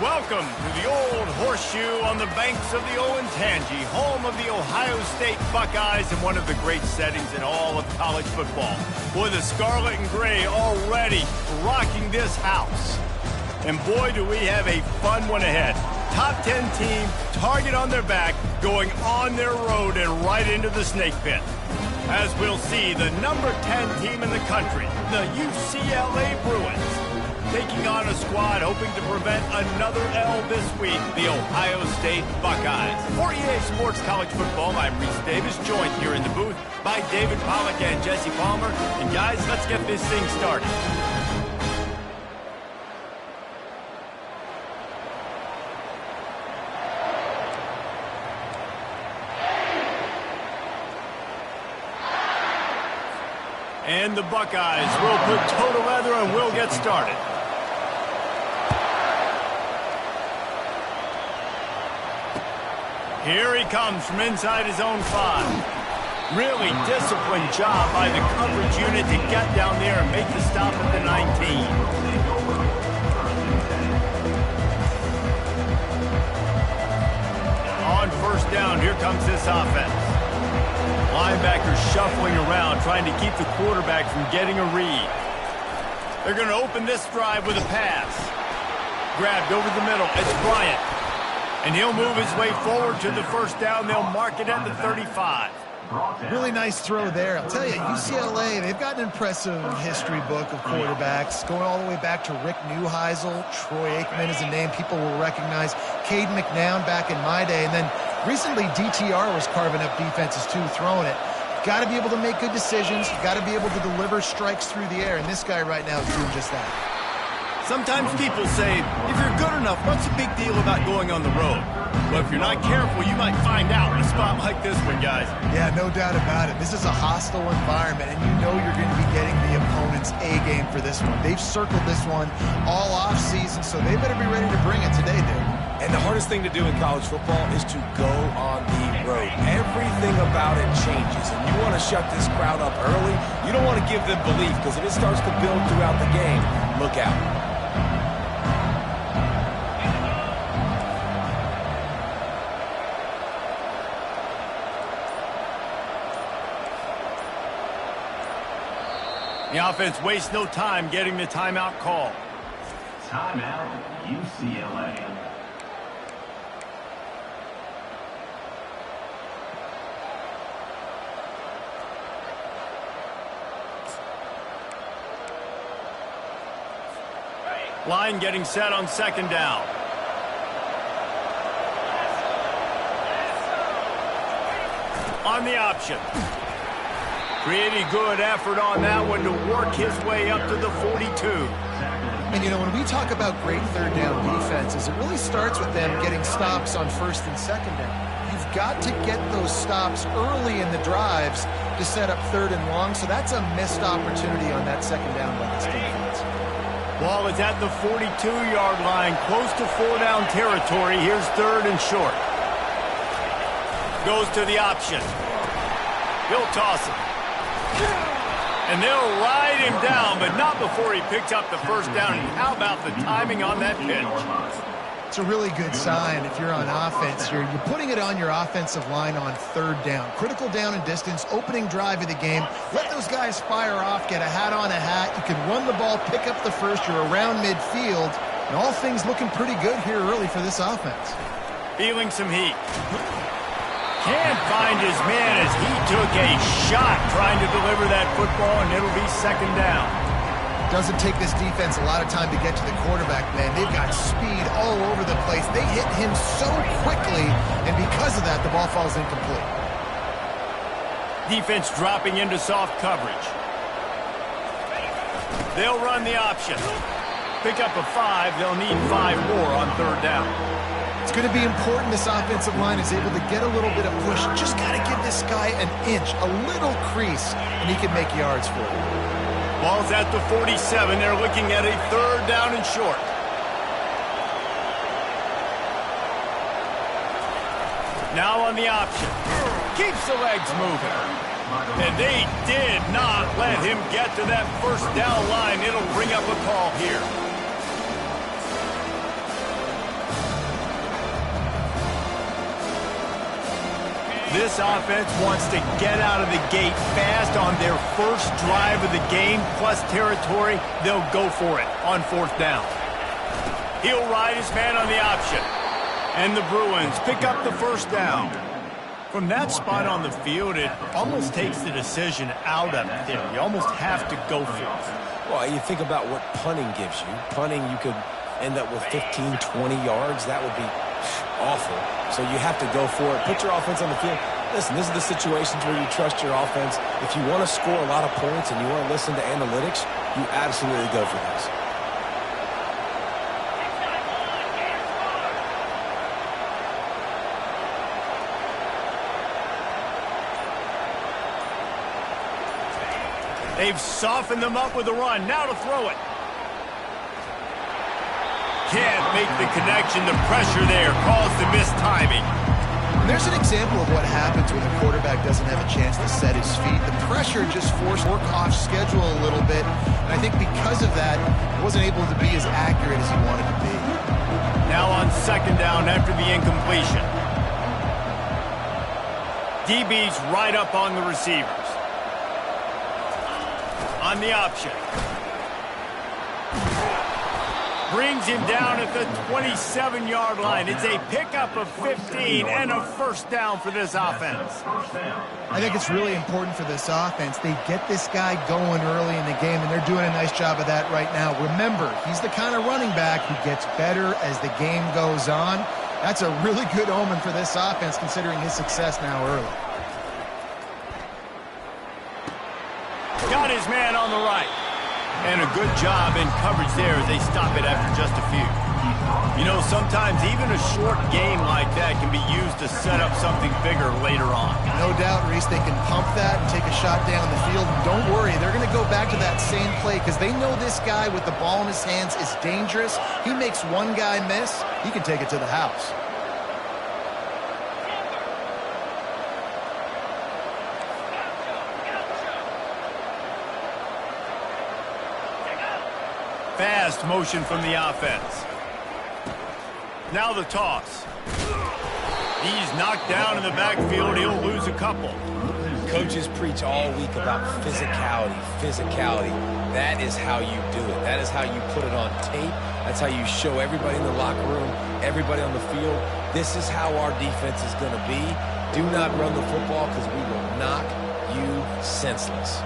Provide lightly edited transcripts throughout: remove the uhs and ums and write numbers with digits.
Welcome to the Old Horseshoe on the banks of the Olentangy, home of the Ohio State Buckeyes and one of the great settings in all of college football. Boy, the Scarlet and Gray already rocking this house. And boy, do we have a fun one ahead. Top 10 team, target on their back, going on their road and right into the snake pit. As we'll see, the number 10 team in the country, the UCLA Bruins, taking on a squad hoping to prevent another L this week, the Ohio State Buckeyes. For EA Sports College Football, I'm Reese Davis, joined here in the booth by David Pollack and Jesse Palmer. And guys, let's get this thing started. And the Buckeyes will put toe to leather and we'll get started. Here he comes from inside his own 5. Really disciplined job by the coverage unit to get down there and make the stop at the 19. On first down, here comes this offense. Linebackers shuffling around, trying to keep the quarterback from getting a read. They're going to open this drive with a pass. Grabbed over the middle. It's Bryant. And he'll move his way forward to the first down. They'll mark it at the 35. Really nice throw there. I'll tell you, UCLA, they've got an impressive history book of quarterbacks, going all the way back to Rick Neuheisel. Troy Aikman is a name people will recognize. Cade McNown back in my day. And then recently, DTR was carving up defenses too, throwing it. Got to be able to make good decisions. Got to be able to deliver strikes through the air. And this guy right now is doing just that. Sometimes people say, if you're good enough, what's the big deal about going on the road? Well, if you're not careful, you might find out in a spot like this one, guys. Yeah, no doubt about it. This is a hostile environment, and you know you're going to be getting the opponent's A game for this one. They've circled this one all off season, so they better be ready to bring it today, dude. And the hardest thing to do in college football is to go on the road. Everything about it changes, and you want to shut this crowd up early. You don't want to give them belief, because if it starts to build throughout the game, look out. The offense wastes no time getting the timeout call. Timeout, UCLA. Line getting set on second down. On the option. Pretty good effort on that one to work his way up to the 42. And, you know, when we talk about great third down defenses, it really starts with them getting stops on first and second down. You've got to get those stops early in the drives to set up third and long, so that's a missed opportunity on that second down by this defense. Ball is at the 42-yard line, close to 4-down territory. Here's third and short. Goes to the option. He'll toss it. And they'll ride him down, but not before he picks up the first down. And how about the timing on that pitch? It's a really good sign if you're on offense. You're putting it on your offensive line on third down. Critical down and distance, opening drive of the game. Let those guys fire off, get a hat on a hat. You can run the ball, pick up the first. You're around midfield. And all things looking pretty good here early for this offense. Feeling some heat. Can't find his man as he took a shot trying to deliver that football, and it'll be second down. Doesn't take this defense a lot of time to get to the quarterback, man. They've got speed all over the place. They hit him so quickly, and because of that, the ball falls incomplete. Defense dropping into soft coverage. They'll run the option. Pick up a 5. They'll need 5 more on third down. It's going to be important this offensive line is able to get a little bit of push. Just got to give this guy an inch, a little crease, and he can make yards for you. Ball's at the 47. They're looking at a third down and short. Now on the option. Keeps the legs moving. And they did not let him get to that first down line. It'll bring up a call here. This offense wants to get out of the gate fast on their first drive of the game, plus territory. They'll go for it on fourth down. He'll ride his man on the option. And the Bruins pick up the first down. From that spot on the field, it almost takes the decision out of it there. You almost have to go for it. Well, you think about what punting gives you. Punting, you could end up with 15, 20 yards. That would be awful. So you have to go for it. Put your offense on the field. Listen, this is the situations where you trust your offense. If you want to score a lot of points and you want to listen to analytics, you absolutely go for this. They've softened them up with a run. Now to throw it. Can't make the connection. The pressure there caused the missed timing. There's an example of what happens when the quarterback doesn't have a chance to set his feet. The pressure just forced work off schedule a little bit. And I think because of that, he wasn't able to be as accurate as he wanted to be. Now on second down after the incompletion. DB's right up on the receivers. On the option. Brings him down at the 27-yard line. It's a pickup of 15 and a first down for this offense. I think it's really important for this offense. They get this guy going early in the game, and they're doing a nice job of that right now. Remember, he's the kind of running back who gets better as the game goes on. That's a really good omen for this offense, considering his success now early. Got his man on the right. And a good job in coverage there as they stop it after just a few. You know, sometimes even a short game like that can be used to set up something bigger later on. No doubt, Reese, they can pump that and take a shot down the field. And don't worry, they're going to go back to that same play because they know this guy with the ball in his hands is dangerous. He makes one guy miss, he can take it to the house. Fast motion from the offense. Now the toss. He's knocked down in the backfield. He'll lose a couple. Coaches preach all week about physicality, physicality. That is how you do it. That is how you put it on tape. That's how you show everybody in the locker room, everybody on the field. This is how our defense is going to be. Do not run the football because we will knock you senseless.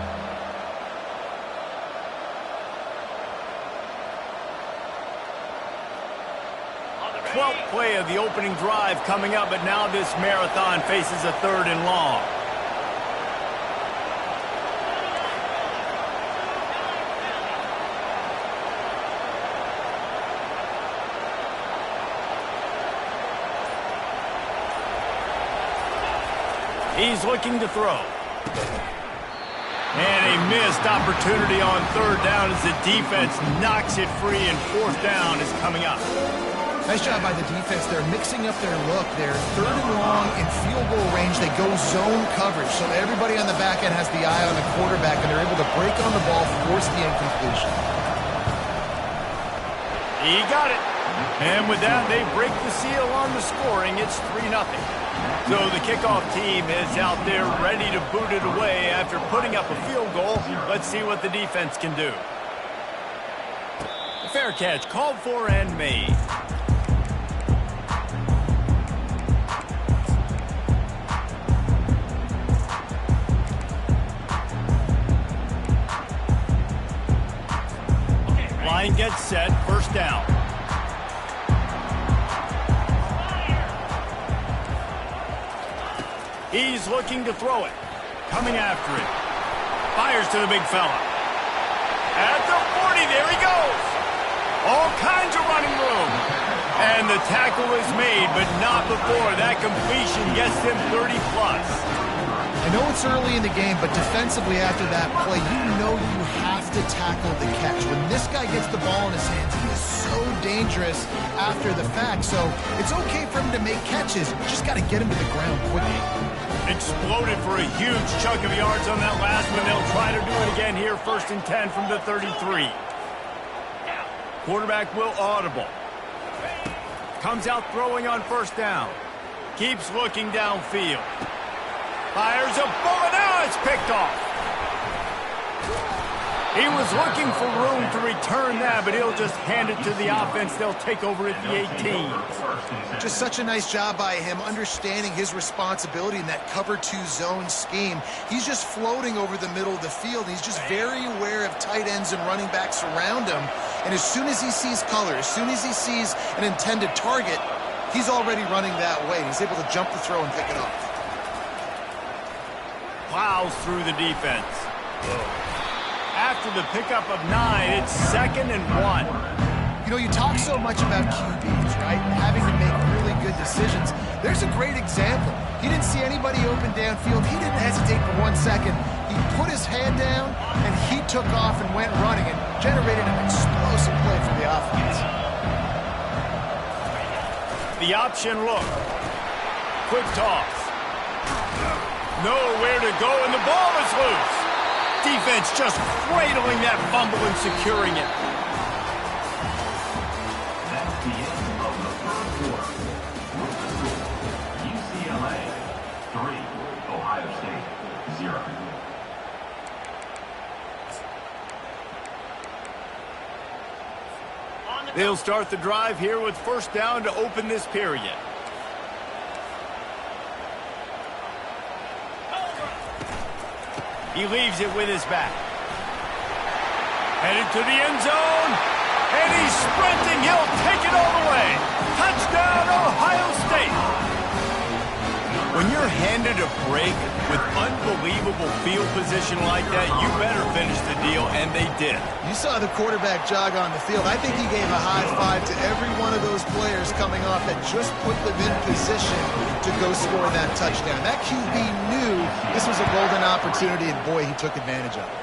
12th play of the opening drive coming up, but now this marathon faces a third and long. He's looking to throw. And a missed opportunity on third down as the defense knocks it free, and fourth down is coming up. Nice job by the defense. They're mixing up their look. They're 3rd and long in field goal range. They go zone coverage, so everybody on the back end has the eye on the quarterback, and they're able to break on the ball, force the incompletion. He got it. And with that, they break the seal on the scoring. It's 3-0. So the kickoff team is out there ready to boot it away after putting up a field goal. Let's see what the defense can do. Fair catch called for and made. Line gets set, first down. He's looking to throw it. Coming after it. Fires to the big fella. At the 40, there he goes. All kinds of running room. And the tackle is made, but not before that completion gets them 30-plus. I know it's early in the game, but defensively after that play, you know you have to tackle the catch. When this guy gets the ball in his hands, he is so dangerous after the fact. So it's okay for him to make catches. You just got to get him to the ground quickly. Exploded for a huge chunk of yards on that last one. They'll try to do it again here, 1st and 10 from the 33. Quarterback will audible. Comes out throwing on 1st down. Keeps looking downfield. Fires a bullet. Now it's picked off. He was looking for room to return that, but he'll just hand it to the offense. They'll take over at the 18. Just such a nice job by him understanding his responsibility in that cover 2 zone scheme. He's just floating over the middle of the field. He's just very aware of tight ends and running backs around him. And as soon as he sees color, as soon as he sees an intended target, he's already running that way. He's able to jump the throw and pick it off. Plows through the defense. After the pickup of 9, it's 2nd and 1. You know, you talk so much about QBs, right? Having to make really good decisions. There's a great example. He didn't see anybody open downfield. He didn't hesitate for 1 second. He put his hand down, and he took off and went running and generated an explosive play for the offense. The option look. Quick toss. Nowhere to go, and the ball is loose. Defense just cradling that fumble and securing it. That's the end of the first quarter. With the score, UCLA 3, Ohio State 0. They'll start the drive here with 1st down to open this period. He leaves it with his back. Headed to the end zone. And he's sprinting. He'll take it all the way. Touchdown, Ohio State. When you're handed a break with unbelievable field position like that, you better finish the deal, and they did. You saw the quarterback jog on the field. I think he gave a high five to every one of those players coming off that just put them in position to go score that touchdown. That QB knew this was a golden opportunity, and boy, he took advantage of it.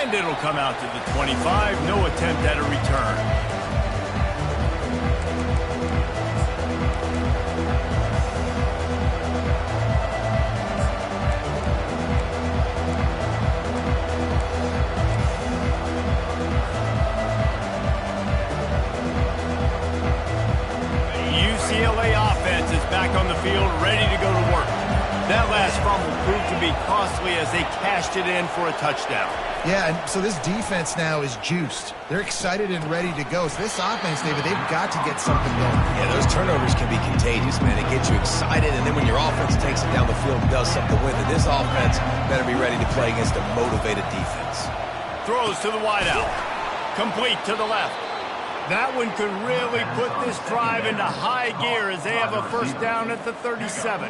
And it'll come out to the 25. No attempt at a return. UCLA offense is back on the field, ready to go to work. That last fumble proved to be costly as they cashed it in for a touchdown. Yeah, and so this defense now is juiced. They're excited and ready to go. So this offense, David, they've got to get something going. Yeah, those turnovers can be contagious, man. It gets you excited, and then when your offense takes it down the field and does something with it, this offense better be ready to play against a motivated defense. Throws to the wideout. Complete to the left. That one could really put this drive into high gear as they have a 1st down at the 37.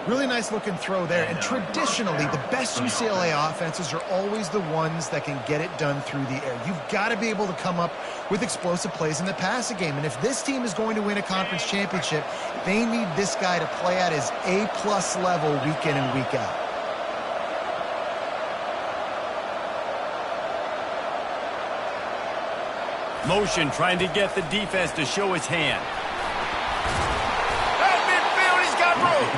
Really nice looking throw there. And traditionally, the best UCLA offenses are always the ones that can get it done through the air. You've got to be able to come up with explosive plays in the passing game. And if this team is going to win a conference championship, they need this guy to play at his A-plus level week in and week out. Motion trying to get the defense to show his hand. At midfield, he's got room.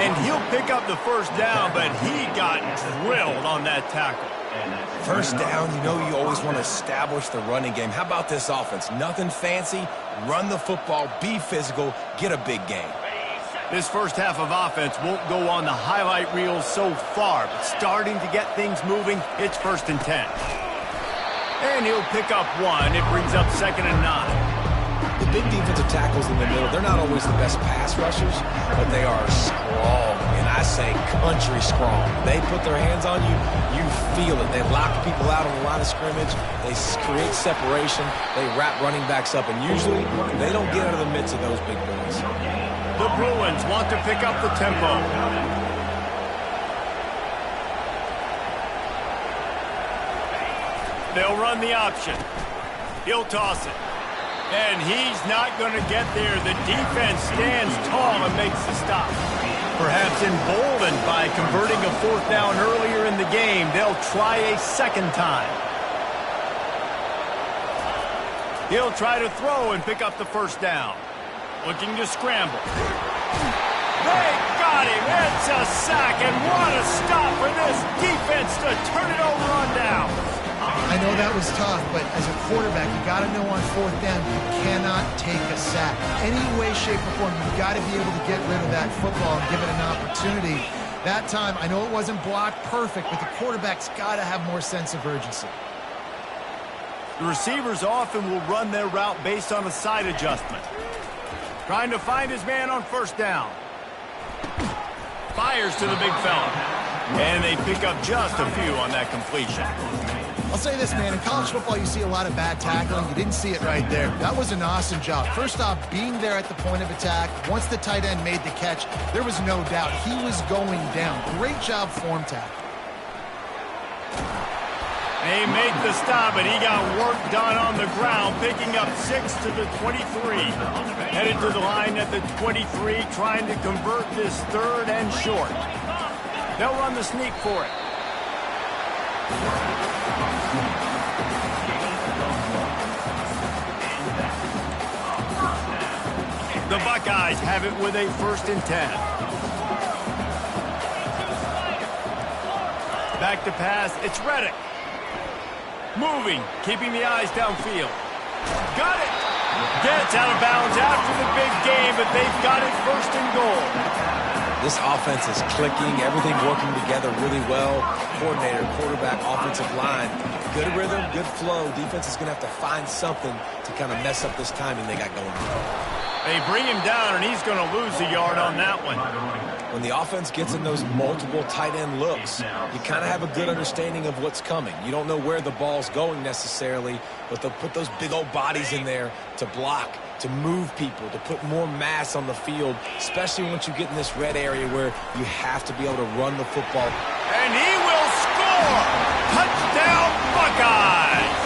And he'll pick up the first down, but he got drilled on that tackle. First down, you know you always want to establish the running game. How about this offense? Nothing fancy. Run the football, be physical, get a big gain. This first half of offense won't go on the highlight reel so far, but starting to get things moving, it's 1st and 10. And he'll pick up 1. It brings up 2nd and 9. The big defensive tackles in the middle, they're not always the best pass rushers, but they are strong, and I say country strong. They put their hands on you, you feel it. They lock people out on the line of scrimmage. They create separation. They wrap running backs up, and usually they don't get out of the midst of those big boys. The Bruins want to pick up the tempo. They'll run the option. He'll toss it. And he's not going to get there. The defense stands tall and makes the stop. Perhaps emboldened by converting a 4th down earlier in the game, they'll try a 2nd time. He'll try to throw and pick up the 1st down. Looking to scramble. They got him. It's a sack, and what a stop for this defense to turn it over on down. I know that was tough, but as a quarterback, you got to know on 4th down, you cannot take a sack. Any way, shape, or form, you've got to be able to get rid of that football and give it an opportunity. That time, I know it wasn't blocked perfect, but the quarterback's got to have more sense of urgency. The receivers often will run their route based on a side adjustment. Trying to find his man on 1st down. Fires to the big fella. And they pick up just a few on that completion. I'll say this, man. In college football, you see a lot of bad tackling. You didn't see it right there. That was an awesome job. First off, being there at the point of attack. Once the tight end made the catch, there was no doubt he was going down. Great job form tackle. They make the stop, and he got work done on the ground, picking up 6 to the 23. Headed to the line at the 23, trying to convert this 3rd and short. They'll run the sneak for it. The Buckeyes have it with a 1st and 10. Back to pass, it's Reddick. Moving, keeping the eyes downfield. Got it! Gets out of bounds after the big game, but they've got it 1st and goal. This offense is clicking, everything working together really well. Coordinator, quarterback, offensive line. Good rhythm, good flow. Defense is going to have to find something to kind of mess up this timing they got going on. They bring him down, and he's going to lose a yard on that one. When the offense gets in those multiple tight end looks, you kind of have a good understanding of what's coming. You don't know where the ball's going necessarily, but they'll put those big old bodies in there to block, to move people, to put more mass on the field, especially once you get in this red area where you have to be able to run the football. And he will score! Touchdown, Buckeyes!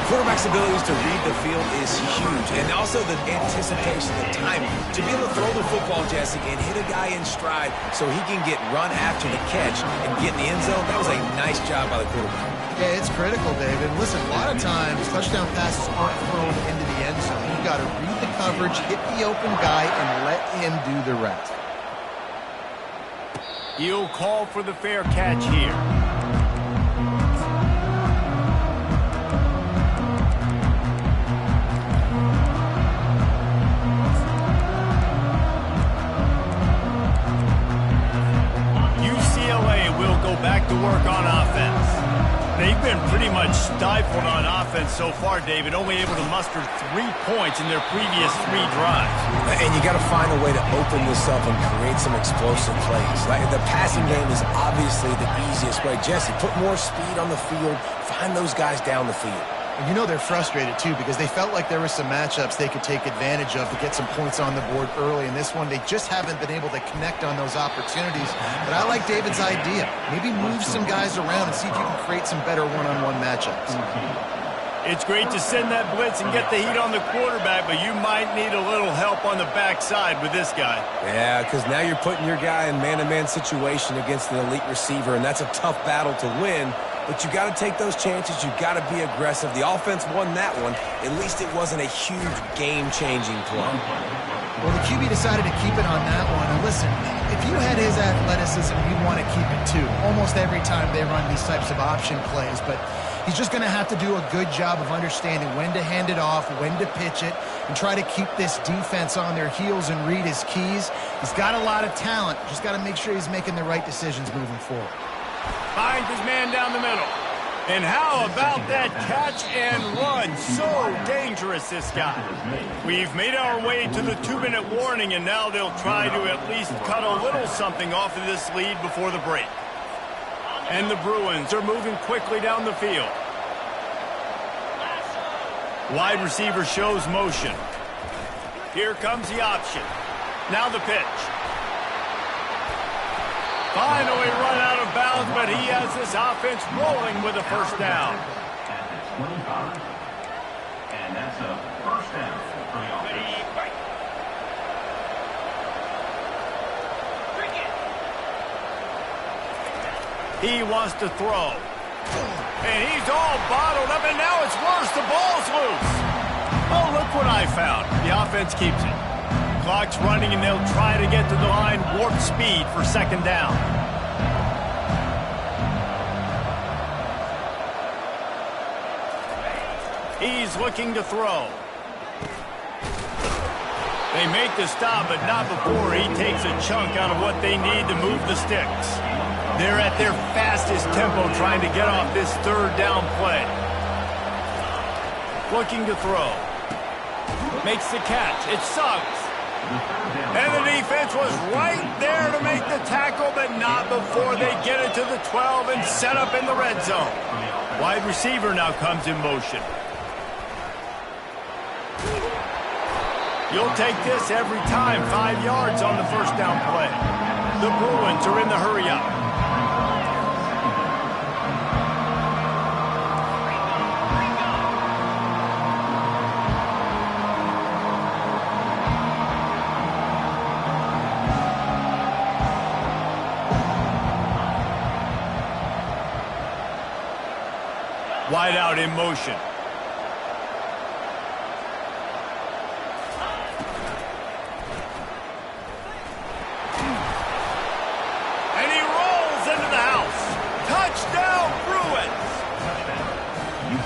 Quarterback's abilities to read the field is huge, and also the anticipation, the timing. To be able to throw the football, Jesse, and hit a guy in stride so he can get run after the catch and get in the end zone, that was a nice job by the quarterback. Yeah, it's critical, David. Listen, a lot of times, touchdown passes aren't thrown into the end zone. You've got to read the coverage, hit the open guy, and let him do the rest. He'll call for the fair catch here. UCLA will go back to work on offense. They've been pretty much stifled on offense so far, David, only able to muster 3 points in their previous 3 drives. And you got to find a way to open this up and create some explosive plays. Like the passing game is obviously the easiest way. Jesse, put more speed on the field, find those guys down the field. And you know they're frustrated, too, because they felt like there were some matchups they could take advantage of to get some points on the board early. In this one, they just haven't been able to connect on those opportunities. But I like David's idea. Maybe move some guys around and see if you can create some better one-on-one matchups. It's great to send that blitz and get the heat on the quarterback, but you might need a little help on the backside with this guy. Yeah, because now you're putting your guy in man-to-man situation against an elite receiver, and that's a tough battle to win but you got to take those chances. You got to be aggressive. The offense won that one. At least it wasn't a huge game-changing play. Well, the QB decided to keep it on that one. And listen, if you had his athleticism, you'd want to keep it too. Almost every time they run these types of option plays, but he's just going to have to do a good job of understanding when to hand it off, when to pitch it, and try to keep this defense on their heels and read his keys. He's got a lot of talent. Just got to make sure he's making the right decisions moving forward. Finds his man down the middle. And how about that catch and run? So dangerous, this guy. We've made our way to the 2-minute warning, and now they'll try to at least cut a little something off of this lead before the break. And the Bruins are moving quickly down the field. Wide receiver shows motion. Here comes the option. Now the pitch. Finally run out of bounds, but he has this offense rolling with a first down. At the 25. And that's a first down for the offense. He wants to throw. And he's all bottled up, and now it's worse. The ball's loose. Oh, look what I found. The offense keeps it. Clock's running, and they'll try to get to the line warp speed for second down. He's looking to throw. They make the stop, but not before he takes a chunk out of what they need to move the sticks. They're at their fastest tempo trying to get off this third down play. Looking to throw. Makes the catch. It sucks. And the defense was right there to make the tackle, but not before they get it to the 12 and set up in the red zone. Wide receiver now comes in motion. You'll take this every time. 5 yards on the first down play. The Bruins are in the hurry-up. Wide out in motion. And he rolls into the house. Touchdown, Bruins!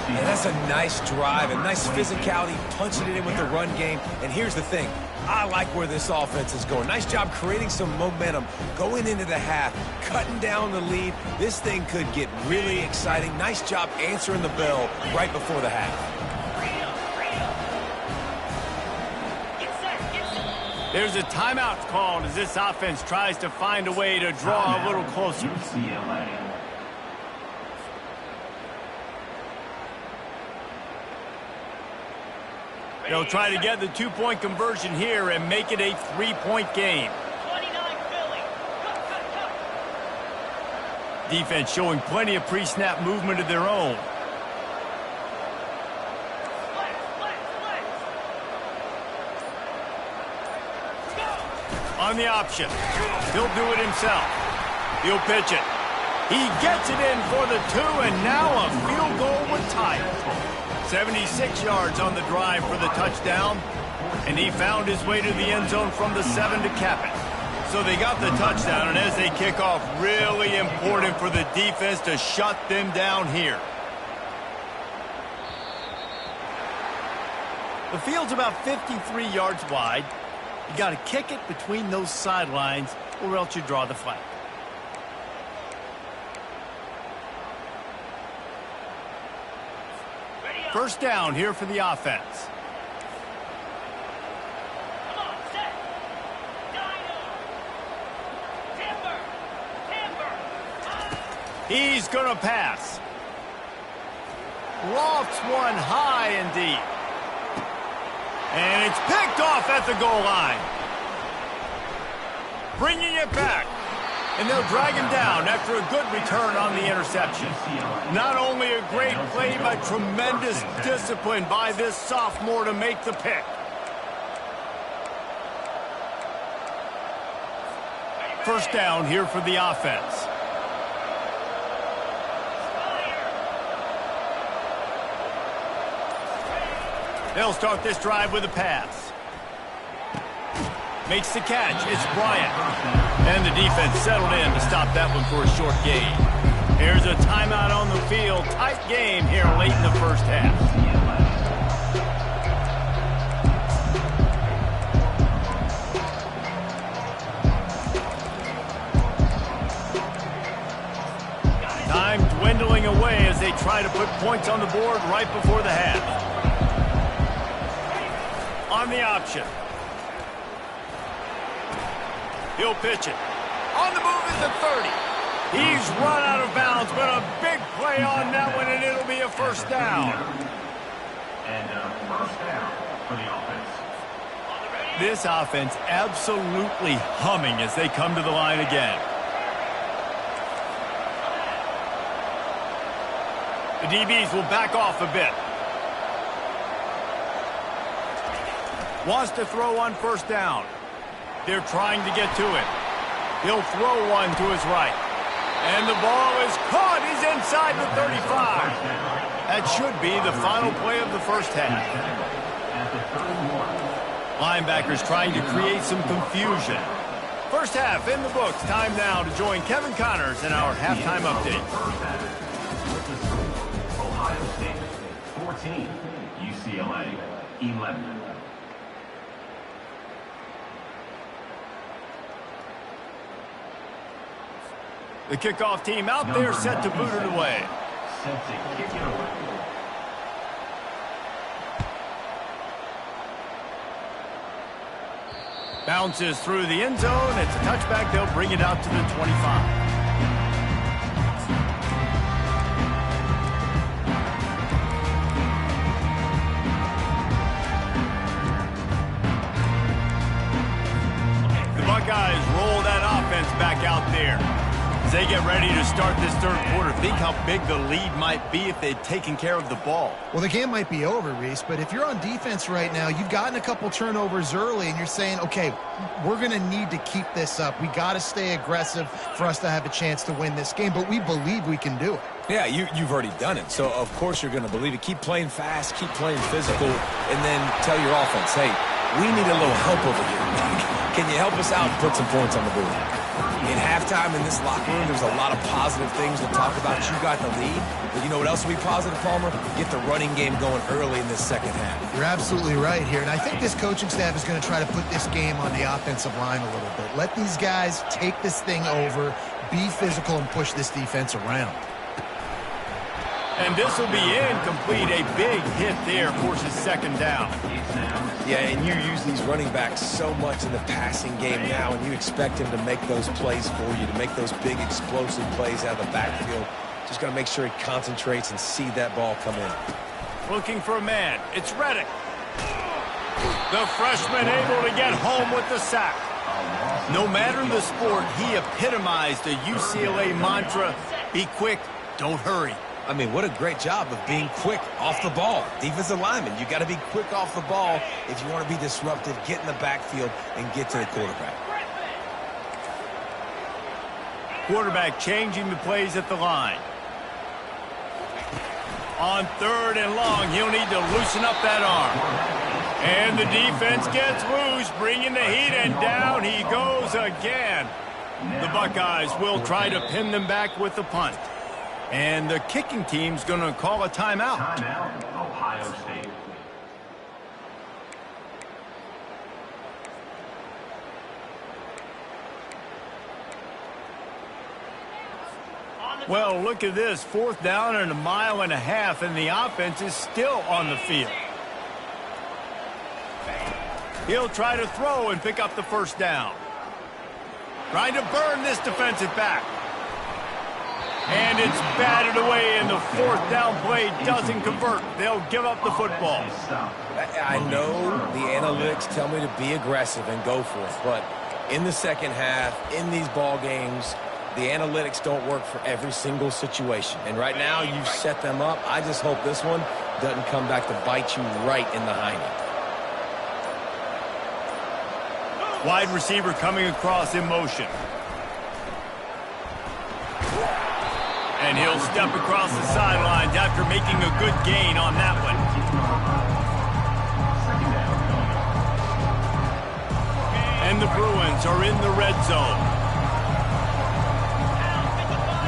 Yeah, that's a nice drive, a nice physicality, punching it in with the run game. And here's the thing. I like where this offense is going. Nice job creating some momentum, going into the half, cutting down the lead. This thing could get really exciting. Nice job answering the bell right before the half. There's a timeout called as this offense tries to find a way to draw a little closer. UCLA. They'll try to get the 2-point conversion here and make it a 3-point game. Defense showing plenty of pre-snap movement of their own. On the option. He'll do it himself. He'll pitch it. He gets it in for the 2, and now a field goal would tie it. 76 yards on the drive for the touchdown, and he found his way to the end zone from the 7 to cap it. So they got the touchdown, and as they kick off, really important for the defense to shut them down here. The field's about 53 yards wide. You got to kick it between those sidelines, or else you draw the flag. First down here for the offense. He's going to pass. Lofts one high and deep. And it's picked off at the goal line. Bringing it back. And they'll drag him down after a good return on the interception. Not only a great play, but tremendous discipline by this sophomore to make the pick. First down here for the offense. They'll start this drive with a pass. Makes the catch. It's Bryant. And the defense settled in to stop that one for a short gain. Here's a timeout on the field. Tight game here late in the first half. Time dwindling away as they try to put points on the board right before the half. On the option. He'll pitch it. On the move is the 30. He's run out of bounds, but a big play on that one, and it'll be a first down. And first down for the offense. This offense absolutely humming as they come to the line again. The DBs will back off a bit. Wants to throw on first down. They're trying to get to it. He'll throw one to his right. And the ball is caught. He's inside the 35. That should be the final play of the first half. Linebackers trying to create some confusion. First half in the books. Time now to join Kevin Connors in our halftime update. Ohio State 14, UCLA 11. The kickoff team out there set to boot it away. Set to kick it away. Bounces through the end zone. It's a touchback. They'll bring it out to the 25. The Buckeyes roll that offense back out there. As they get ready to start this third quarter, think how big the lead might be if they'd taken care of the ball. Well, the game might be over, Reese, but if you're on defense right now, you've gotten a couple turnovers early, and you're saying, okay, we're going to need to keep this up. We got to stay aggressive for us to have a chance to win this game, but we believe we can do it. Yeah, you've already done it, so of course you're going to believe it. Keep playing fast, keep playing physical, and then tell your offense, hey, we need a little help over here. Can you help us out and put some points on the board? In halftime in this locker room, there's a lot of positive things to talk about. You got the lead, but you know what else will be positive, Palmer? Get the running game going early in this second half. You're absolutely right here, and I think this coaching staff is going to try to put this game on the offensive line a little bit. Let these guys take this thing over, be physical, and push this defense around. And this will be incomplete. A big hit there forces second down. Yeah, and you use these running backs so much in the passing game now, and you expect him to make those plays for you, to make those big explosive plays out of the backfield. Just got to make sure he concentrates and see that ball come in. Looking for a man. It's Reddick. The freshman able to get home with the sack. No matter the sport, he epitomized the UCLA mantra, be quick, don't hurry. I mean, what a great job of being quick off the ball. Defensive lineman, you got to be quick off the ball if you want to be disruptive, get in the backfield, and get to the quarterback. Quarterback changing the plays at the line. On third and long, he'll need to loosen up that arm. And the defense gets loose, bringing the heat, and down he goes again. The Buckeyes will try to pin them back with the punt. And the kicking team's going to call a timeout. Timeout, Ohio State. Well, look at this. Fourth down and 1.5 miles, and the offense is still on the field. He'll try to throw and pick up the first down. Trying to burn this defensive back. And it's batted away, and the fourth down play doesn't convert. They'll give up the football. I know the analytics tell me to be aggressive and go for it, but in the second half, in these ball games, the analytics don't work for every single situation. And right now, you've set them up. I just hope this one doesn't come back to bite you right in the hiney. Wide receiver coming across in motion. And he'll step across the sidelines after making a good gain on that one. And the Bruins are in the red zone.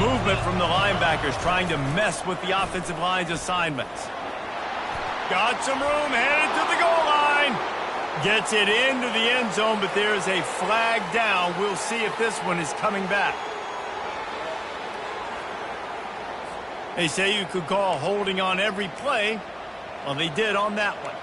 Movement from the linebackers trying to mess with the offensive line's assignments. Got some room, headed to the goal line. Gets it into the end zone, but there's a flag down. We'll see if this one is coming back. They say you could call holding on every play. Well, they did on that one.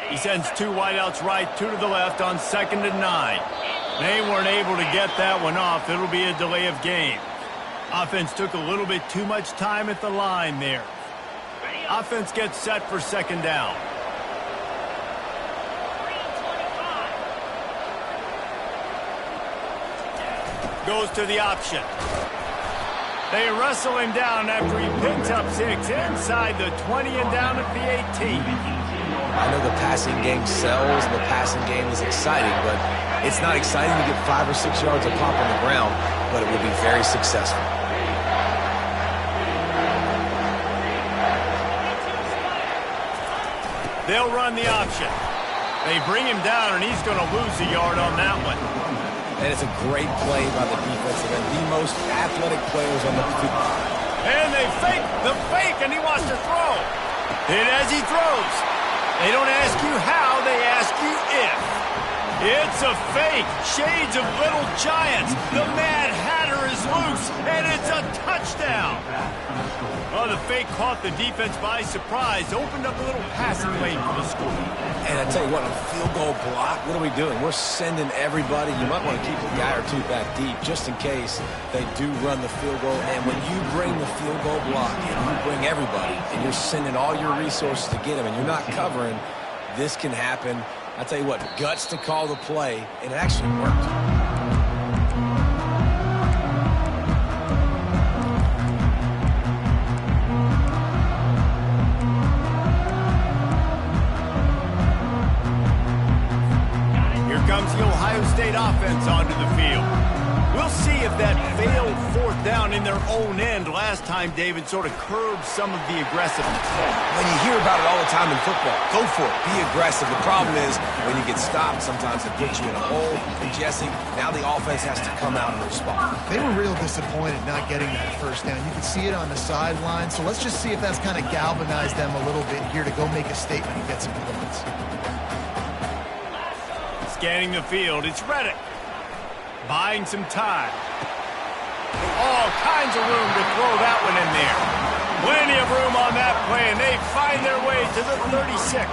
He sends 2 wideouts right, 2 to the left on 2nd and 9. They weren't able to get that one off. It'll be a delay of game. Offense took a little bit too much time at the line there. Offense gets set for 2nd down. Goes to the option. They wrestle him down after he picks up 6 inside the 20 and down at the 18. I know the passing game sells and the passing game is exciting, but it's not exciting to get 5 or 6 yards of pop on the ground, but it will be very successful. They'll run the option. They bring him down, and he's going to lose a yard on that one. And it's a great play by the defensive end, the most athletic players on the field. And they fake the fake, and he wants to throw. And as he throws, they don't ask you how, they ask you if. It's a fake. Shades of Little Giants. The Mad Hatter is loose, and it's a touchdown. Oh, the fake caught the defense by surprise. Opened up a little passing lane for the school. And I tell you what, on a field goal block, what are we doing? We're sending everybody. You might want to keep a guy or 2 back deep just in case they do run the field goal. And when you bring the field goal block and you bring everybody and you're sending all your resources to get them and you're not covering, this can happen. I tell you what, guts to call the play, and it actually worked. Here comes the Ohio State offense onto the field. We'll see if that failed 4th down in their own end last time, David, sort of curbed some of the aggressiveness. When you hear about it all the time in football, go for it. Be aggressive. The problem is when you get stopped, sometimes it puts you in a hole. And, Jesse, now the offense has to come out and respond. They were real disappointed not getting that 1st down. You could see it on the sideline. So let's just see if that's kind of galvanized them a little bit here to go make a statement and get some points. Scanning the field, it's Reddick. Buying some time. All kinds of room to throw that one in there. Plenty of room on that play, and they find their way to the 36.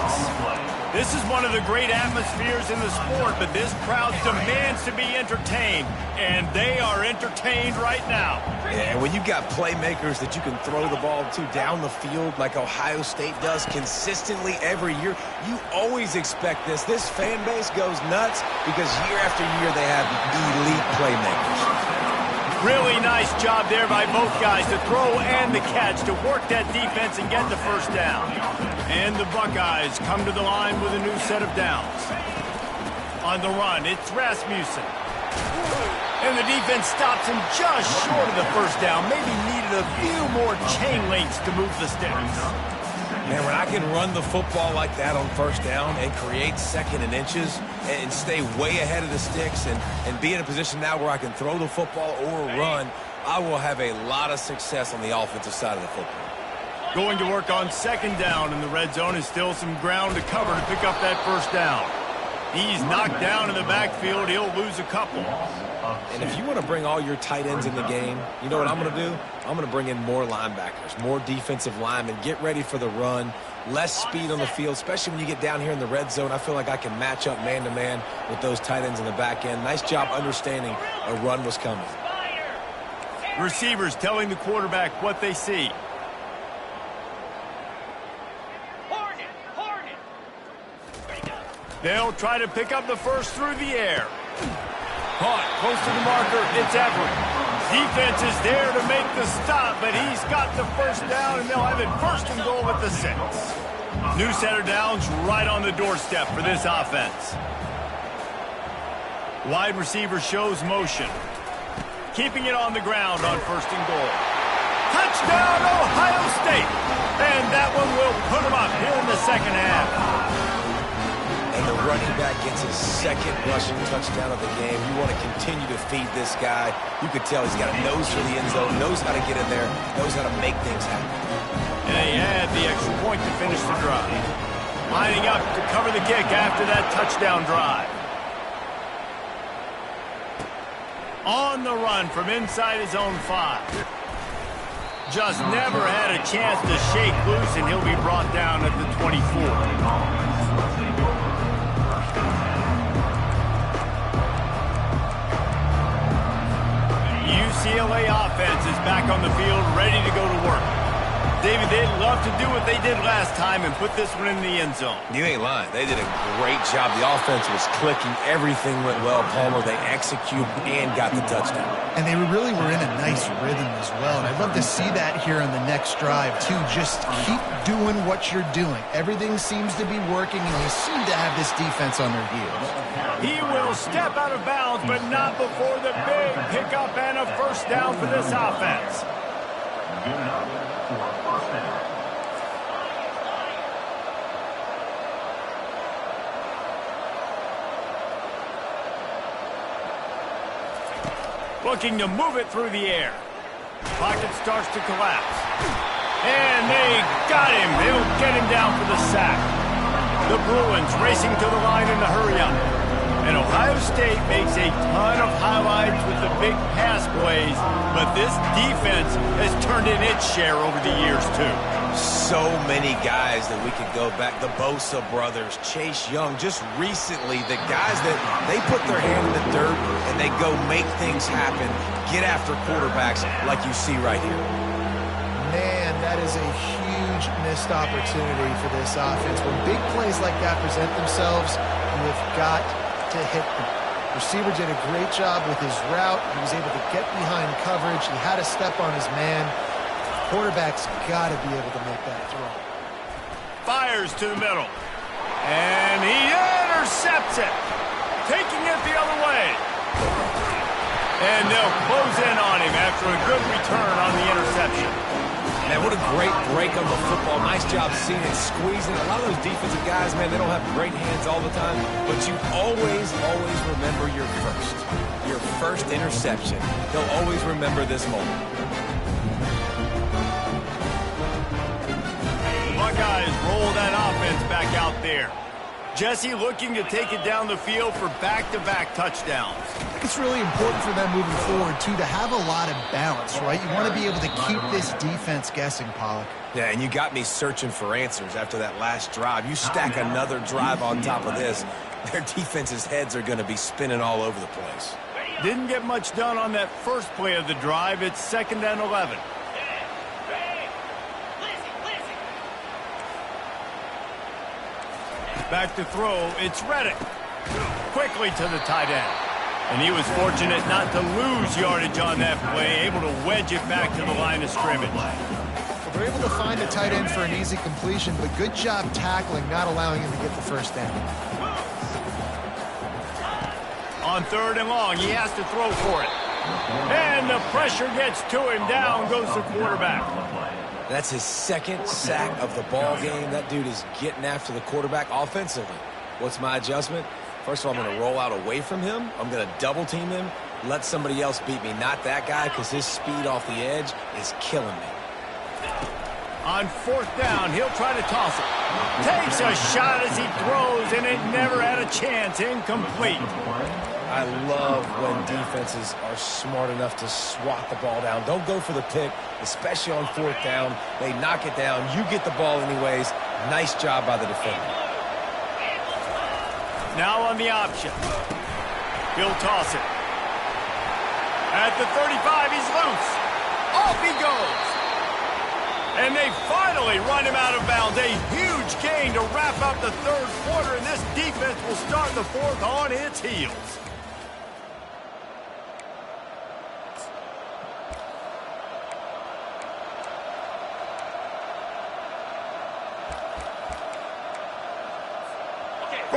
This is one of the great atmospheres in the sport, but this crowd demands to be entertained, and they are entertained right now. Yeah, and when you've got playmakers that you can throw the ball to down the field like Ohio State does consistently every year, you always expect this. This fan base goes nuts because year after year they have elite playmakers. Really nice job there by both guys to throw and the catch to work that defense and get the 1st down. And the Buckeyes come to the line with a new set of downs. On the run, it's Rasmussen. And the defense stops him just short of the 1st down. Maybe needed a few more chain links to move the sticks. Man, when I can run the football like that on 1st down and create 2nd and inches and stay way ahead of the sticks and be in a position now where I can throw the football or run, I will have a lot of success on the offensive side of the football. Going to work on 2nd down in the red zone is still some ground to cover to pick up that 1st down. He's knocked down in the backfield. He'll lose a couple. And if you want to bring all your tight ends in the game, you know what I'm going to do? I'm going to bring in more linebackers, more defensive linemen, get ready for the run, less speed on the field, especially when you get down here in the red zone. I feel like I can match up man-to-man with those tight ends in the back end. Nice job understanding a run was coming. Receivers telling the quarterback what they see. They'll try to pick up the 1st through the air. Caught close to the marker, it's Everett. Defense is there to make the stop, but he's got the 1st down, and they'll have it 1st and goal at the 6. New center downs right on the doorstep for this offense. Wide receiver shows motion. Keeping it on the ground on 1st and goal. Touchdown, Ohio State! And that one will put them up here in the second half. And the running back gets his 2nd rushing touchdown of the game. You want to continue to feed this guy. You could tell he's got a nose for the end zone, knows how to get in there, knows how to make things happen. And he had the extra point to finish the drive. Lining up to cover the kick after that touchdown drive. On the run from inside his own 5. Just never had a chance to shake loose, and he'll be brought down at the 24. UCLA offense is back on the field, ready to go to work. David, they'd love to do what they did last time and put this one in the end zone. You ain't lying. They did a great job. The offense was clicking. Everything went well, Palmer. They executed and got the touchdown. And they really were in a nice rhythm as well. And I'd love to see that here on the next drive, too. Just keep doing what you're doing. Everything seems to be working, and you seem to have this defense on their heels. He will step out of bounds, but not before the big pickup and a 1st down for this offense. Good enough for a 1st down. Looking to move it through the air. Pocket starts to collapse. And they got him. They'll get him down for the sack. The Bruins racing to the line in the hurry-up. And Ohio State makes a ton of highlights with the big pass plays, but this defense has turned in its share over the years, too. So many guys that we could go back. The Bosa brothers, Chase Young, just recently, the guys that they put their hand in the dirt and they go make things happen, get after quarterbacks like you see right here. Man, that is a huge missed opportunity for this offense. When big plays like that present themselves, you have got to hit them. Receiver did a great job with his route. He was able to get behind coverage. He had a step on his man. Quarterback's got to be able to make that throw. Fires to the middle. And he intercepts it. Taking it the other way. And they'll close in on him after a good return on the interception. Man, what a great break on the football. Nice job seeing it, squeezing. A lot of those defensive guys, man, they don't have great hands all the time, but you always remember your first interception. They'll always remember this moment. Buckeyes roll that offense back out there. Jesse looking to take it down the field for back-to-back touchdowns. I think it's really important for them moving forward, too, to have a lot of balance, right? You want to be able to keep this defense guessing, Pollock. Yeah, and you got me searching for answers after that last drive. You stack another drive on top of this, their defense's heads are going to be spinning all over the place. Didn't get much done on that first play of the drive. It's 2nd and 11. Back to throw, it's Reddick. Quickly to the tight end. And he was fortunate not to lose yardage on that play, able to wedge it back to the line of scrimmage. Well, they're able to find a tight end for an easy completion, but good job tackling, not allowing him to get the 1st down. On 3rd and long, he has to throw for it. And the pressure gets to him. Down goes the quarterback. That's his 2nd sack of the ball game. That dude is getting after the quarterback offensively. What's my adjustment? First of all, I'm going to roll out away from him. I'm going to double team him, let somebody else beat me. Not that guy, because his speed off the edge is killing me. On 4th down, he'll try to toss it. Takes a shot as he throws, and it never had a chance. Incomplete. I love when defenses are smart enough to swat the ball down. Don't go for the pick, especially on 4th down. They knock it down. You get the ball anyways. Nice job by the defender. Now on the option. He'll toss it. At the 35, he's loose. Off he goes. And they finally run him out of bounds. A huge gain to wrap up the 3rd quarter, and this defense will start the 4th on its heels.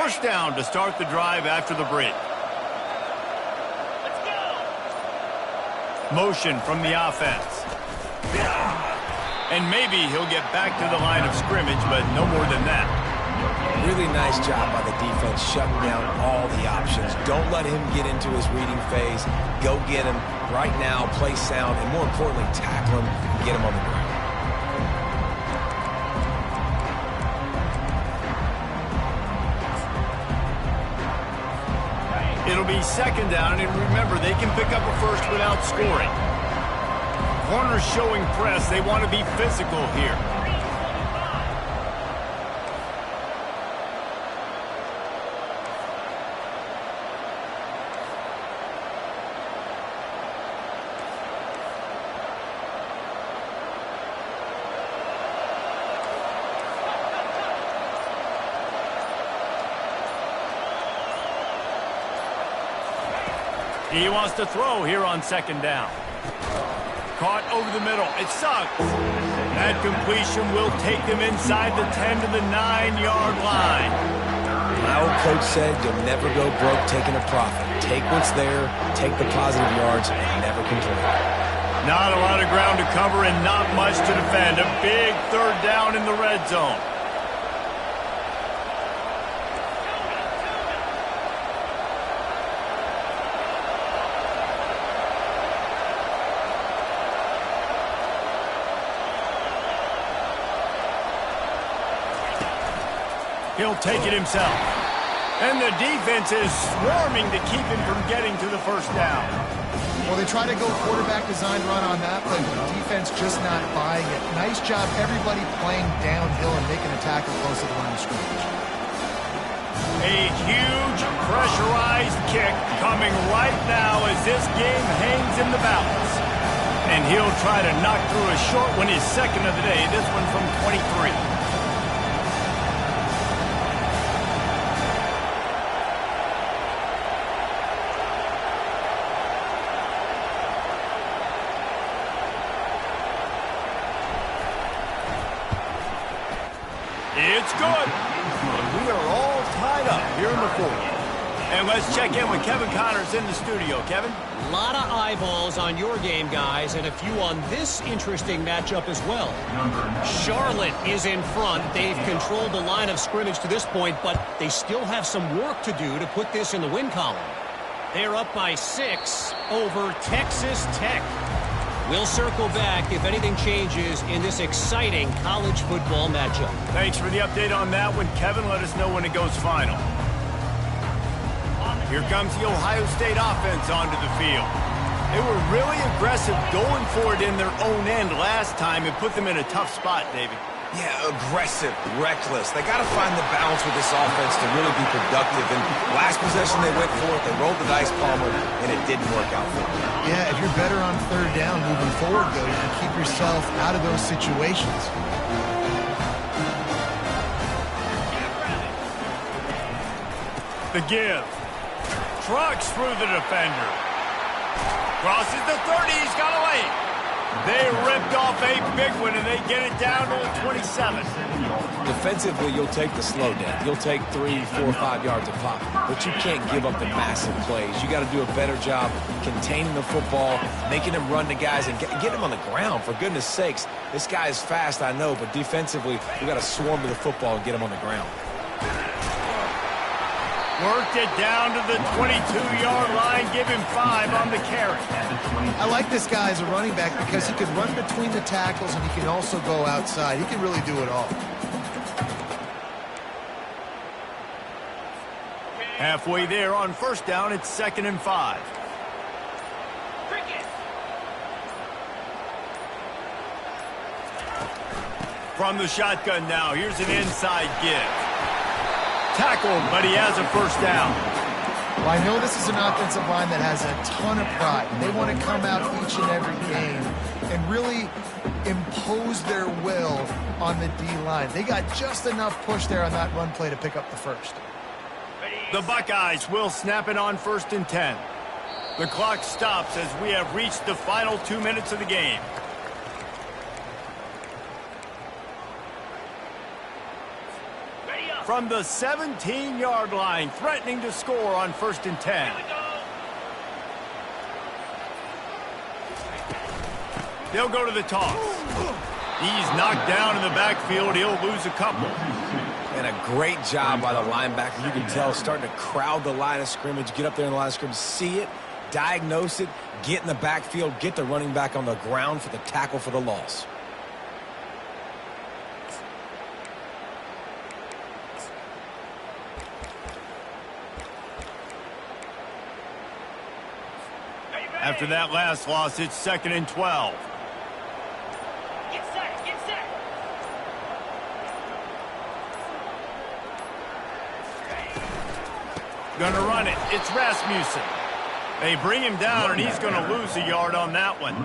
First down to start the drive after the break. Motion from the offense. And maybe he'll get back to the line of scrimmage, but no more than that. Really nice job by the defense shutting down all the options. Don't let him get into his reading phase. Go get him right now, play sound, and more importantly, tackle him and get him on the ground. It'll be second down, and remember, they can pick up a first without scoring. Corners showing press. They want to be physical here. He wants to throw here on second down. Caught over the middle. It sucks. That completion will take them inside the 10 to the 9-yard line. My old coach said you'll never go broke taking a profit. Take what's there, take the positive yards, and never complain. Not a lot of ground to cover and not much to defend. A big third down in the red zone. He'll take it himself. And the defense is swarming to keep him from getting to the first down. Well, they try to go quarterback design run on that, but the defense just not buying it. Nice job, everybody playing downhill and making a tackle close to the line of scrimmage. A huge pressurized kick coming right now as this game hangs in the balance. And he'll try to knock through a short one, his second of the day, this one from 23. It's good. We are all tied up here in the fourth. And let's check in with Kevin Connors in the studio. Kevin? A lot of eyeballs on your game, guys, and a few on this interesting matchup as well. Charlotte is in front. They've controlled the line of scrimmage to this point, but they still have some work to do to put this in the win column. They're up by 6 over Texas Tech. We'll circle back if anything changes in this exciting college football matchup. Thanks for the update on that one, Kevin. Let us know when it goes final. Here comes the Ohio State offense onto the field. They were really aggressive going for it in their own end last time and put them in a tough spot, David. Yeah, aggressive, reckless. They got to find the balance with this offense to really be productive. And last possession they went for it, they rolled the dice, Palmer, and it didn't work out for them. Yeah, if you're better on third down moving forward, though, you can keep yourself out of those situations. The give. Trucks through the defender. Crosses the 30. He's got a lane. They ripped off a big one, and they get it down to the 27. Defensively, you'll take the slow down. You'll take 3, 4, 5 yards of pop. But you can't give up the massive plays. You got to do a better job containing the football, making them run the guys, and get them on the ground. For goodness sakes, this guy is fast, I know, but defensively, we got to swarm to the football and get him on the ground. Worked it down to the 22-yard line. Give him 5 on the carry. I like this guy as a running back because he can run between the tackles and he can also go outside. He can really do it all. Halfway there on first down, it's 2nd and 5. From the shotgun now, here's an inside give. Tackled, but he has a first down. Well, I know this is an offensive line that has a ton of pride. They want to come out each and every game and really impose their will on the D-line. They got just enough push there on that run play to pick up the first. The Buckeyes will snap it on 1st and 10. The clock stops as we have reached the final 2 minutes of the game. from the 17-yard line, threatening to score on 1st and 10. They'll go to the toss. He's knocked down in the backfield. He'll lose a couple. And a great job by the linebacker. You can tell starting to crowd the line of scrimmage, get up there in the line of scrimmage, see it, diagnose it, get in the backfield, get the running back on the ground for the tackle for the loss. After that last loss, it's 2nd and 12. Get set, get set. Gonna run it. It's Rasmussen. They bring him down, and he's going to lose a yard on that one.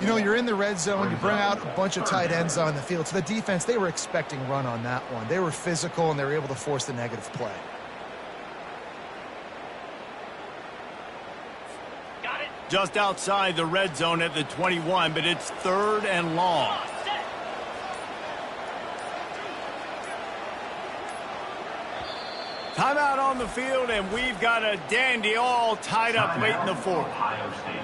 You know, you're in the red zone. You bring out a bunch of tight ends on the field. So the defense, they were expecting run on that one. They were physical, and they were able to force the negative play. Just outside the red zone at the 21, but it's 3rd and long. Timeout on the field, and we've got a dandy all tied up late in the 4th. Ohio State.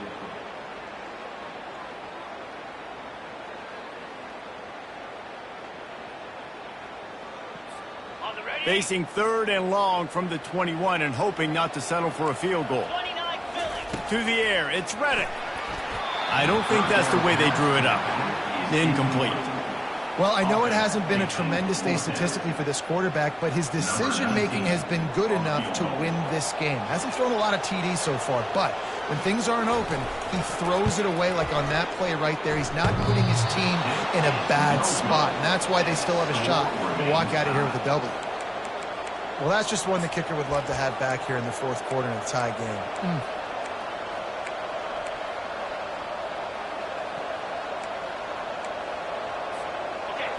Facing 3rd and long from the 21 and hoping not to settle for a field goal. To the air, it's Reddick. I don't think that's the way they drew it up. Incomplete. Well, I know it hasn't been a tremendous day statistically for this quarterback, but his decision-making has been good enough to win this game. Hasn't thrown a lot of TDs so far, but when things aren't open, he throws it away like on that play right there. He's not putting his team in a bad spot, and that's why they still have a shot to walk out of here with a W. Well, that's just one the kicker would love to have back here in the 4th quarter in a tie game.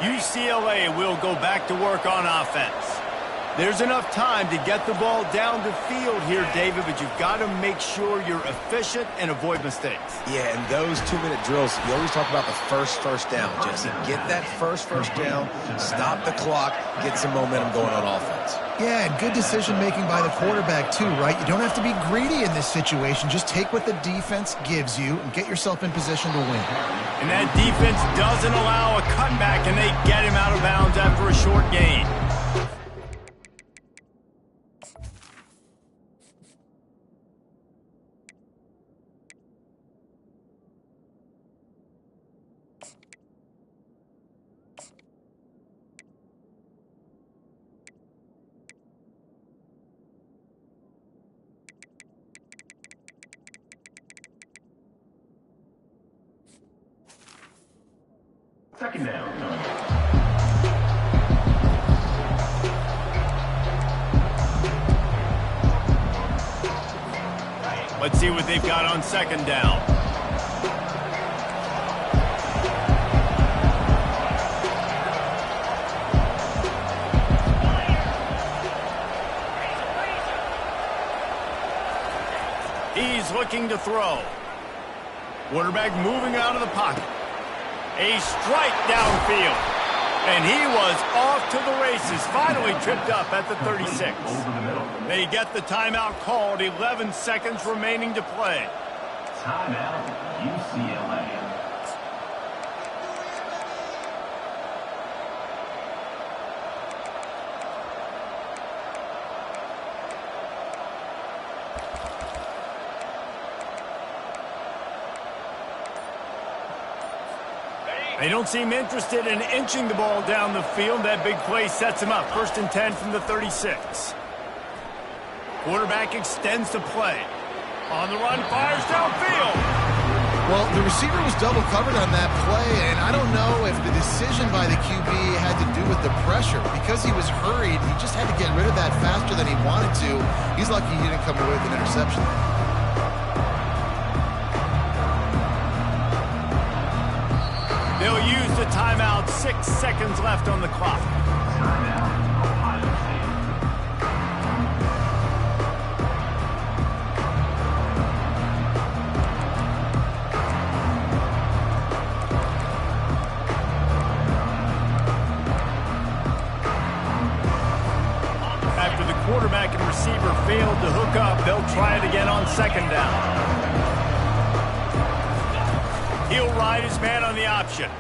UCLA will go back to work on offense. There's enough time to get the ball down the field here, David, but you've got to make sure you're efficient and avoid mistakes. Yeah, and those 2-minute drills, you always talk about the first down, Jesse. Get that first down, stop the clock, get some momentum going on offense. Yeah, and good decision-making by the quarterback, too, right? You don't have to be greedy in this situation. Just take what the defense gives you and get yourself in position to win. And that defense doesn't allow a cutback, and they get him out of bounds after a short gain. Second down. Let's see what they've got on 2nd down. He's looking to throw. Quarterback moving out of the pocket. A strike downfield. And he was off to the races. Finally tripped up at the 36. They get the timeout called. 11 seconds remaining to play. Timeout, UCLA. They don't seem interested in inching the ball down the field. That big play sets him up. 1st and 10 from the 36. Quarterback extends the play. On the run, fires downfield. Well, the receiver was double covered on that play, and I don't know if the decision by the QB had to do with the pressure. Because he was hurried, he just had to get rid of that faster than he wanted to. He's lucky he didn't come away with an interception. They'll use the timeout. 6 seconds left on the clock. Timeout, Ohio State. try it again on second down. He'll ride his man on the option.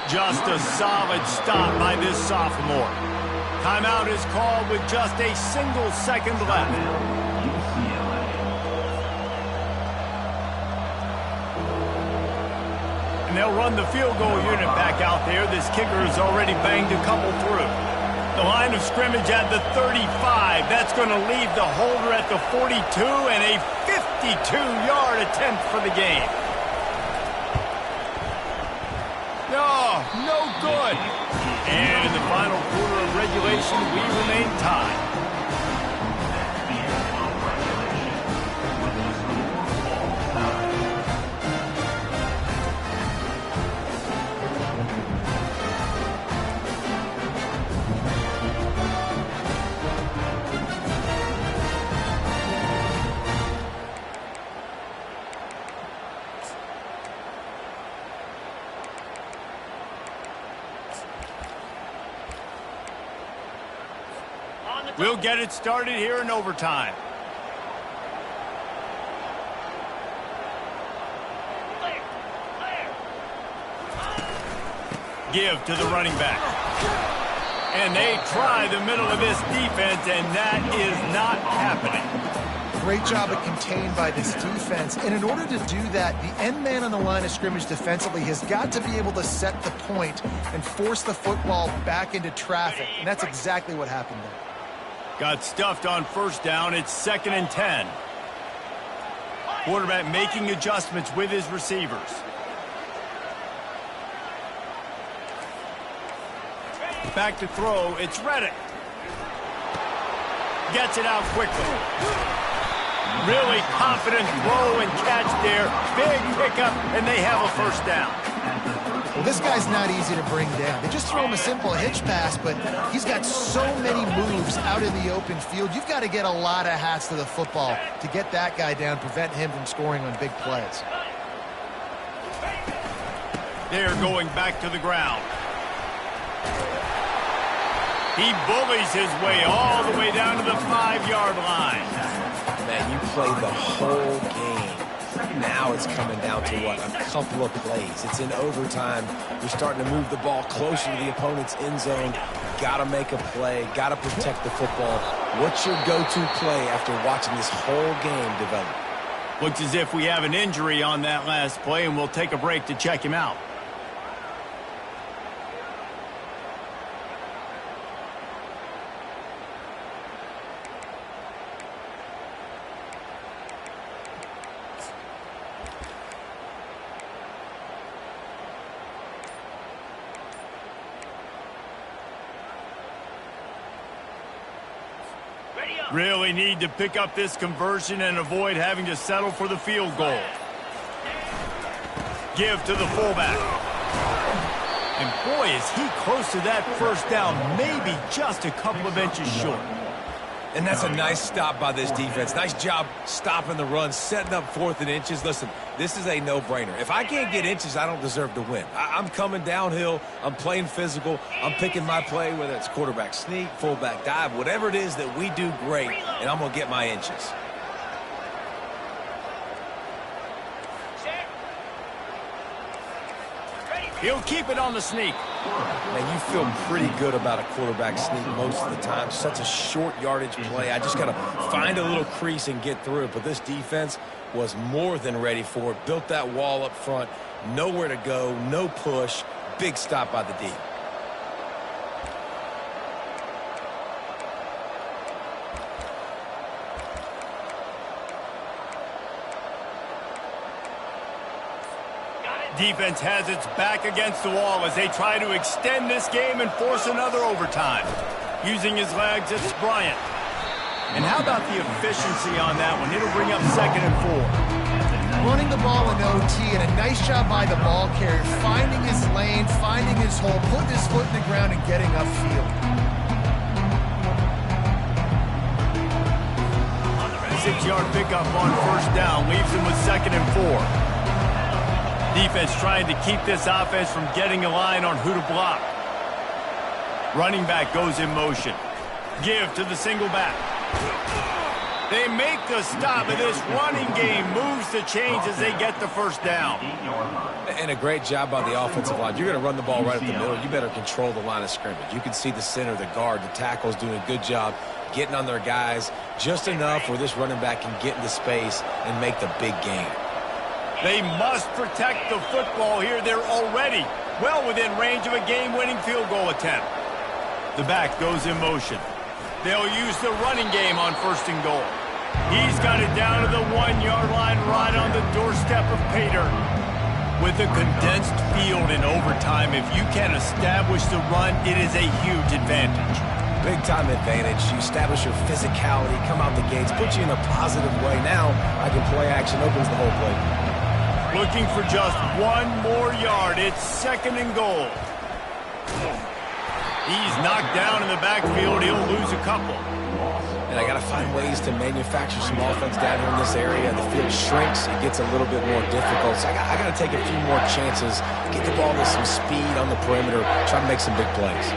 Just a solid stop by this sophomore. Timeout is called with just a single second left. And they'll run the field goal unit back out there. This kicker has already banged a couple through. The line of scrimmage at the 35. That's going to leave the holder at the 42 and a 52-yard attempt for the game. No good. And in the final quarter of regulation, we remain tied. We'll get it started here in overtime. Give to the running back. And they try the middle of this defense, and that is not happening. Great job of contained by this defense. And in order to do that, the end man on the line of scrimmage defensively has got to be able to set the point and force the football back into traffic. And that's exactly what happened there. Got stuffed on first down. It's 2nd and 10. Quarterback making adjustments with his receivers. Back to throw. It's Reddick. Gets it out quickly. Really confident throw and catch there. Big pickup, and they have a first down. Well, this guy's not easy to bring down. They just throw him a simple hitch pass, but he's got so many moves out in the open field. You've got to get a lot of hats to the football to get that guy down, prevent him from scoring on big plays. They're going back to the ground. He bullies his way all the way down to the 5-yard line. Man, you played the whole game. Now it's coming down to, what, a couple of plays. It's in overtime. You're starting to move the ball closer to the opponent's end zone. Got to make a play. Got to protect the football. What's your go-to play after watching this whole game develop? Looks as if we have an injury on that last play, and we'll take a break to check him out. Really need to pick up this conversion and avoid having to settle for the field goal. Give to the fullback. And boy, is he close to that first down, maybe just a couple of inches short. And that's a nice stop by this defense. Nice job stopping the run, setting up 4th and inches. Listen, this is a no-brainer. If I can't get inches, I don't deserve to win. I'm coming downhill. I'm playing physical. I'm picking my play, whether it's quarterback sneak, fullback dive, whatever it is that we do great, and I'm going to get my inches. He'll keep it on the sneak. Man, you feel pretty good about a quarterback sneak most of the time. Such a short yardage play. I just got to find a little crease and get through it. But this defense was more than ready for it. Built that wall up front. Nowhere to go. No push. Big stop by the D. Defense has its back against the wall as they try to extend this game and force another overtime. Using his legs, it's Bryant. And how about the efficiency on that one? It'll bring up 2nd and 4. Running the ball in OT, and a nice job by the ball carrier, finding his lane, finding his hole, putting his foot in the ground and getting upfield. 6-yard pickup on first down leaves him with 2nd and 4. Defense trying to keep this offense from getting a line on who to block. Running back goes in motion. Give to the single back. They make the stop, and this running game moves the chains as they get the first down. And a great job by the offensive line. You're going to run the ball right up the middle. You better control the line of scrimmage. You can see the center, the guard, the tackles doing a good job getting on their guys just enough where this running back can get into space and make the big gain. They must protect the football here. They're already well within range of a game-winning field goal attempt. The back goes in motion. They'll use the running game on 1st and goal. He's got it down to the 1-yard line right on the doorstep of pay dirt. With a condensed field in overtime, if you can establish the run, it is a huge advantage. Big-time advantage. You establish your physicality, come out the gates, put you in a positive way. Now, I can play action, opens the whole play. Looking for just 1 more yard. It's 2nd and goal. He's knocked down in the backfield. He'll lose a couple. And I got to find ways to manufacture some offense down here in this area. The field shrinks. It gets a little bit more difficult. So I got to take a few more chances, get the ball with some speed on the perimeter, try to make some big plays.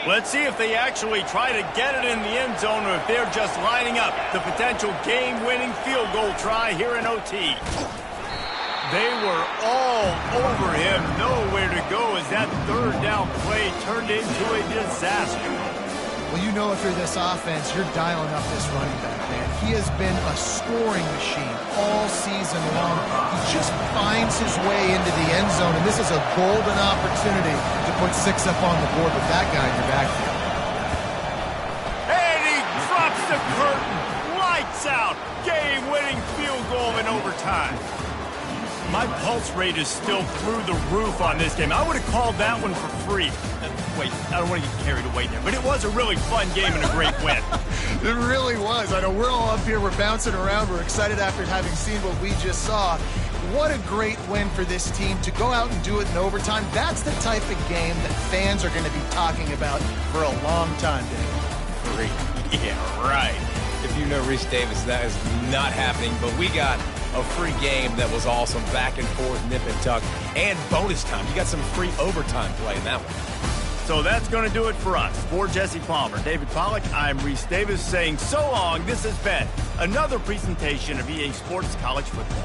Let's see if they actually try to get it in the end zone or if they're just lining up the potential game-winning field goal try here in OT. They were all over him. Nowhere to go as that 3rd down play turned into a disaster. Well, you know if you're this offense, you're dialing up this running back, man. He has been a scoring machine all season long. He just finds his way into the end zone, and this is a golden opportunity to put 6 up on the board with that guy in your backfield. And he drops the curtain. Lights out. Game-winning field goal in overtime. My pulse rate is still through the roof on this game. I would have called that one for free. Wait, I don't want to get carried away there, but it was a really fun game and a great win. It really was. I know we're all up here, we're bouncing around, we're excited after having seen what we just saw. What a great win for this team to go out and do it in overtime. That's the type of game that fans are going to be talking about for a long time, Dave. Free. Yeah, right. If you know Reese Davis, that is not happening, but we got a free game that was awesome, back and forth, nip and tuck, and bonus time. You got some free overtime play in that one. So that's going to do it for us. For Jesse Palmer, David Pollack, I'm Reese Davis saying so long. This has been another presentation of EA Sports College Football.